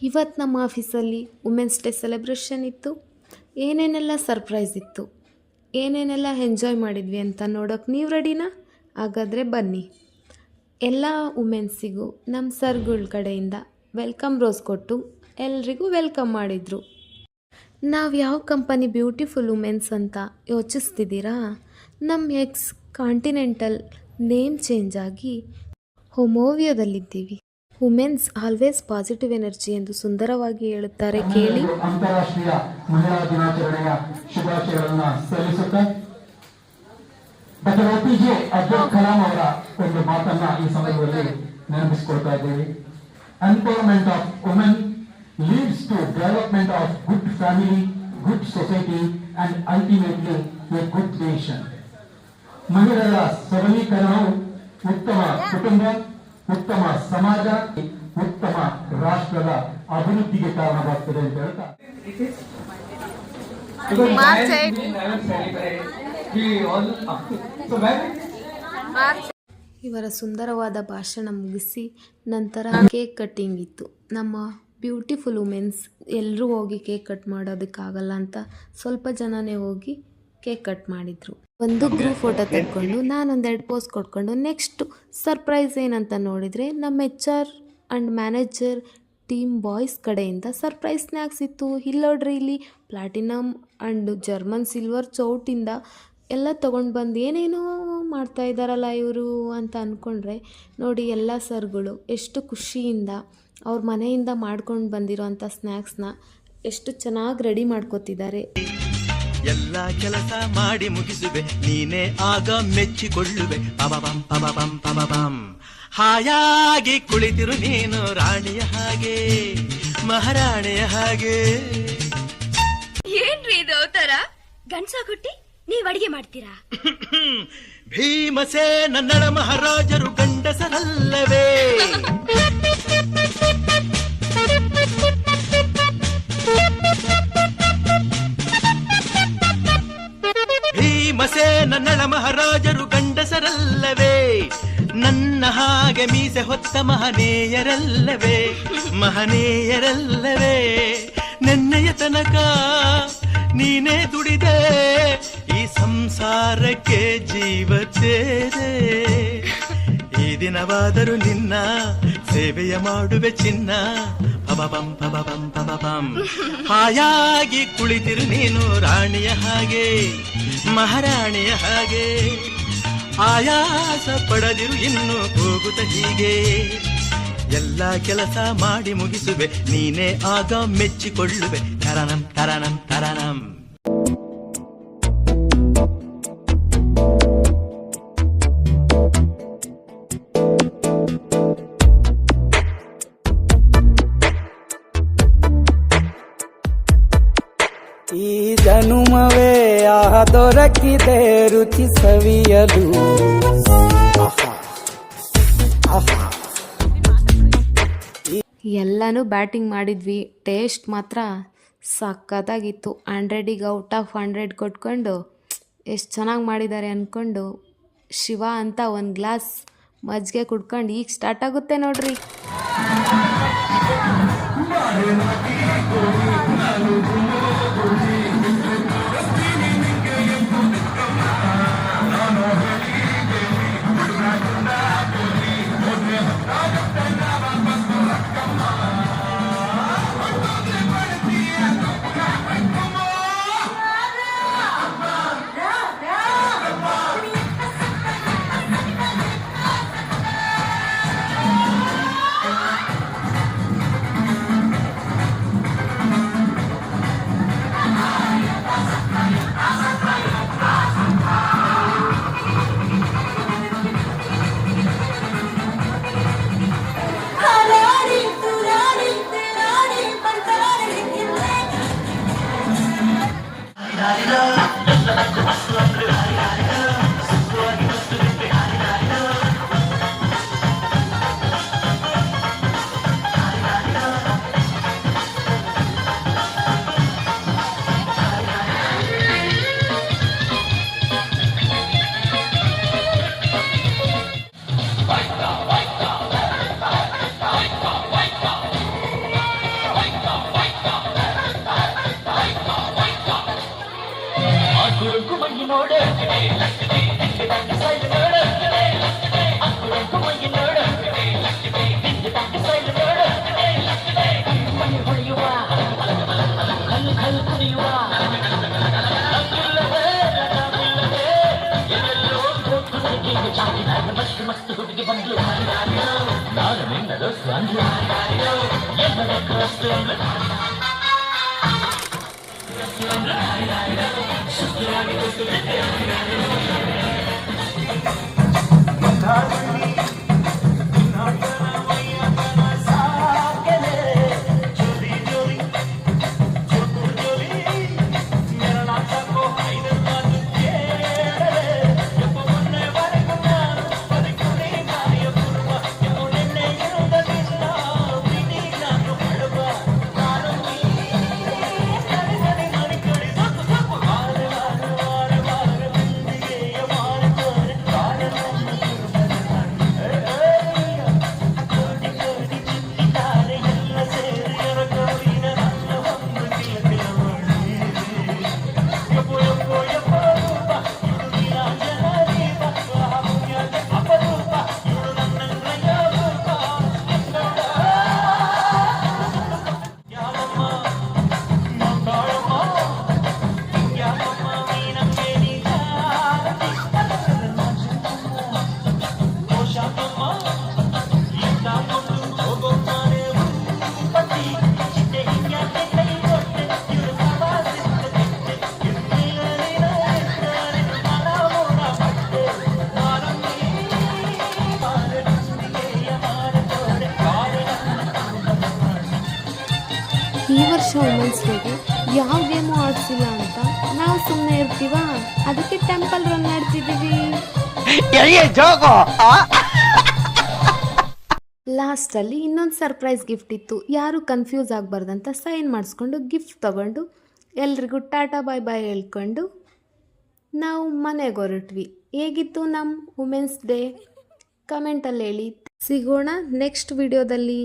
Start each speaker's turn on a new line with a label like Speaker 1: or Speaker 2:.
Speaker 1: ಇವತ್ತು ನಮ್ಮ ಆಫೀಸಲ್ಲಿ ವುಮೆನ್ಸ್ ಡೇ ಸೆಲೆಬ್ರೇಷನ್ ಇತ್ತು. ಏನೇನೆಲ್ಲ ಸರ್ಪ್ರೈಸ್ ಇತ್ತು, ಏನೇನೆಲ್ಲ ಎಂಜಾಯ್ ಮಾಡಿದ್ವಿ ಅಂತ ನೋಡೋಕೆ ನೀವು ರೆಡಿನಾ? ಹಾಗಾದರೆ ಬನ್ನಿ. ಎಲ್ಲ ವುಮೆನ್ಸಿಗೂ ನಮ್ಮ ಸರ್ಗಳ ಕಡೆಯಿಂದ ವೆಲ್ಕಮ್ ರೋಸ್ ಕೊಟ್ಟು ಎಲ್ರಿಗೂ ವೆಲ್ಕಮ್ ಮಾಡಿದರು. ನಾವು ಯಾವ ಕಂಪನಿ ಬ್ಯೂಟಿಫುಲ್ ವುಮೆನ್ಸ್ ಅಂತ ಯೋಚಿಸ್ತಿದ್ದೀರಾ? ನಮ್ಮ ಎಕ್ಸ್ ಕಾಂಟಿನೆಂಟಲ್ ನೇಮ್ ಚೇಂಜ್ ಆಗಿ ಹೊಮೋವಿಯೋದಲ್ಲಿದ್ದೀವಿ. ವುಮೆನ್ಸ್ ಆಲ್ವೇಸ್ ಪಾಸಿಟಿವ್ ಎನರ್ಜಿ ಎಂದು ಸುಂದರವಾಗಿ ಹೇಳುತ್ತಾರೆ, ಕೇಳಿ.
Speaker 2: ಅಂತಾರಾಷ್ಟ್ರೀಯ ಮಹಿಳಾ ದಿನಾಚರಣೆಯ ಶುಭಾಶಯಗಳನ್ನು ಸಲ್ಲಿಸುತ್ತಾ ಡಾಕ್ಟರ್ APJ ಅಬ್ದುಲ್ ಕಲಾಂ ಅವರ ಒಂದು ಮಾತನ್ನ ಈ ಸಮಯದಲ್ಲಿ ನೆನಪಿಸಿಕೊಳ್ತಾ ಇದ್ದೇವೆ. Empowerment of women leads to development of good family, good society and ultimately a good nation. ಮಹಿಳೆಯರ ಸಬಲೀಕರಣವು ಉತ್ತಮ ಕುಟುಂಬ, ಉತ್ತಮ ಸಮಾಜ, ಉತ್ತಮ ರಾಷ್ಟ್ರದ ಅಭಿವೃದ್ಧಿಗೆ ಕಾರಣವಾಗ್ತದೆ ಅಂತ ಹೇಳ್ತಾ
Speaker 1: ಇವರ ಸುಂದರವಾದ ಭಾಷಣ ಮುಗಿಸಿ ನಂತರ ಕೇಕ್ ಕಟ್ಟಿಂಗ್ ಇತ್ತು. ನಮ್ಮ ಬ್ಯೂಟಿಫುಲ್ ವುಮೆನ್ಸ್ ಎಲ್ಲರೂ ಹೋಗಿ ಕೇಕ್ ಕಟ್ ಮಾಡೋದಕ್ಕಾಗಲ್ಲ ಅಂತ ಸ್ವಲ್ಪ ಜನನೇ ಹೋಗಿ ಕೇಕ್ ಕಟ್ ಮಾಡಿದರು. ಒಂದು ಗ್ರೂಪ್ ಫೋಟೋ ತೆಗೆದುಕೊಂಡು ನಾನೊಂದೆರಡು ಪೋಸ್ ಕೊಟ್ಕೊಂಡು ನೆಕ್ಸ್ಟ್ ಸರ್ಪ್ರೈಸ್ ಏನಂತ ನೋಡಿದರೆ ನಮ್ಮ HR and manager team boys ಕಡೆಯಿಂದ ಸರ್ಪ್ರೈಸ್ ಸ್ನ್ಯಾಕ್ಸ್ ಇತ್ತು. ಇಲ್ಲೋಡ್ರಿ, ಇಲ್ಲಿ ಪ್ಲಾಟಿನಮ್ ಆ್ಯಂಡ್ ಜರ್ಮನ್ ಸಿಲ್ವರ್ ಚೌಟಿಂದ ಎಲ್ಲ ತೊಗೊಂಡು ಬಂದು ಏನೇನೋ ಮಾಡ್ತಾ ಇದ್ದಾರಲ್ಲ ಇವರು ಅಂತ ಅಂದ್ಕೊಂಡ್ರೆ ನೋಡಿ, ಎಲ್ಲ ಸರ್ಗಳು ಎಷ್ಟು ಖುಷಿಯಿಂದ ಅವ್ರ ಮನೆಯಿಂದ ಮಾಡ್ಕೊಂಡು ಬಂದಿರೋ ಅಂಥ ಸ್ನ್ಯಾಕ್ಸ್ನ ಎಷ್ಟು ಚೆನ್ನಾಗಿ ರೆಡಿ ಮಾಡ್ಕೋತಿದ್ದಾರೆ.
Speaker 3: ಎಲ್ಲ ಕೆಲಸ ಮಾಡಿ ಮುಗಿಸುವೆ, ನೀನೇ ಆಗ ಮೆಚ್ಚಿಕೊಳ್ಳುವೆ. ಪಬಬಂ ಪಬಬಂ ಪಬಬಂ. ಹಾಯಾಗಿ ಕುಳಿತಿರು ನೀನು ರಾಣಿಯ ಹಾಗೆ, ಮಹಾರಾಣಿಯ ಹಾಗೆ.
Speaker 4: ಏನ್ರಿ ಇದು ಅವತಾರ? ಗಂಡ್ಸಾಗುಟ್ಟಿ ನೀವ್ ಅಡಿಗೆ ಮಾಡ್ತೀರಾ?
Speaker 3: ಭೀಮಸೇನ ನಳ ಮಹಾರಾಜರು ಗಂಡಸರಲ್ಲವೇ? ಭೀಮಸೇನ ನಳ ಮಹಾರಾಜರು ಗಂಡಸರಲ್ಲವೇ? ನನ್ನ ಹಾಗೆ ಮೀಸೆ ಹೊತ್ತ ಮಹನೀಯರಲ್ಲವೇ? ಮಹನೀಯರಲ್ಲವೇ? ನೆನ್ನೆಯ ತನಕ ನೀನೇ ದುಡಿದೆ, ಈ ಸಂಸಾರಕ್ಕೆ ಜೀವ ತೇದೆ. ಈ ದಿನವಾದರೂ ನಿನ್ನ ಸೇವೆಯ ಮಾಡುವೆ ಚಿನ್ನ. ಪಬಬಂ ಪಬಬಂ ಪಬಬಂ. ಹಾಯಾಗಿ ಕುಳಿತಿರು ನೀನು ರಾಣಿಯ ಹಾಗೆ, ಮಹಾರಾಣಿಯ ಹಾಗೆ. ಆಯಾಸ ಪಡದಿರು ಇನ್ನು ಹೋಗುತ್ತ ಹೀಗೆ. ಎಲ್ಲ ಕೆಲಸ ಮಾಡಿ ಮುಗಿಸುವೆ, ನೀನೇ ಆಗ ಮೆಚ್ಚಿಕೊಳ್ಳುವೆ. ತರನಂ ತರನಂ ತರನಂ.
Speaker 5: ಈ ಜನುಮವೇ ಆಹ ದೊರಕಿದೆ ರುಚಿ ಸವಿಯಲು.
Speaker 1: ಎಲ್ಲನೂ ಬ್ಯಾಟಿಂಗ್ ಮಾಡಿದ್ವಿ. ಟೇಸ್ಟ್ ಮಾತ್ರ ಸಕ್ಕತ್ತಾಗಿತ್ತು. 100ಗೆ ಔಟ್ ಆಫ್ 100 ಕೊಟ್ಕೊಂಡು ಎಷ್ಟು ಚೆನ್ನಾಗಿ ಮಾಡಿದ್ದಾರೆ ಅಂದ್ಕೊಂಡು ಶಿವ ಅಂತ ಒಂದು ಗ್ಲಾಸ್ ಮಜ್ಜಿಗೆ ಕುಡ್ಕೊಂಡು ಈಗ ಸ್ಟಾರ್ಟ್ ಆಗುತ್ತೆ ನೋಡ್ರಿ. ಈ ವರ್ಷ ವುಮೆನ್ಸ್ ಡೇಗೆ ಯಾವ ಗೇಮು ಆಡ್ಸಿಲ್ಲ ಅಂತ ನಾವು ಸುಮ್ಮನೆ ಇರ್ತೀವ, ಅದಕ್ಕೆ ಟೆಂಪಲ್ ರನ್ ಆಡ್ತಿದ್ದೀವಿ. ಲಾಸ್ಟಲ್ಲಿ ಇನ್ನೊಂದು ಸರ್ಪ್ರೈಸ್ ಗಿಫ್ಟ್ ಇತ್ತು. ಯಾರು ಕನ್ಫ್ಯೂಸ್ ಆಗಬಾರ್ದಂತ ಸೈನ್ ಮಾಡಿಸ್ಕೊಂಡು ಗಿಫ್ಟ್ ತಗೊಂಡು ಎಲ್ರಿಗೂ ಟಾಟಾ ಬಾಯ್ ಬಾಯ್ ಹೇಳ್ಕೊಂಡು ನಾವು ಮನೆಗೆ ಹೊರಟ್ವಿ. ಹೇಗಿತ್ತು ನಮ್ಮ ವುಮೆನ್ಸ್ ಡೇ? ಕಮೆಂಟಲ್ಲಿ ಹೇಳಿ. ಸಿಗೋಣ ನೆಕ್ಸ್ಟ್ ವಿಡಿಯೋದಲ್ಲಿ.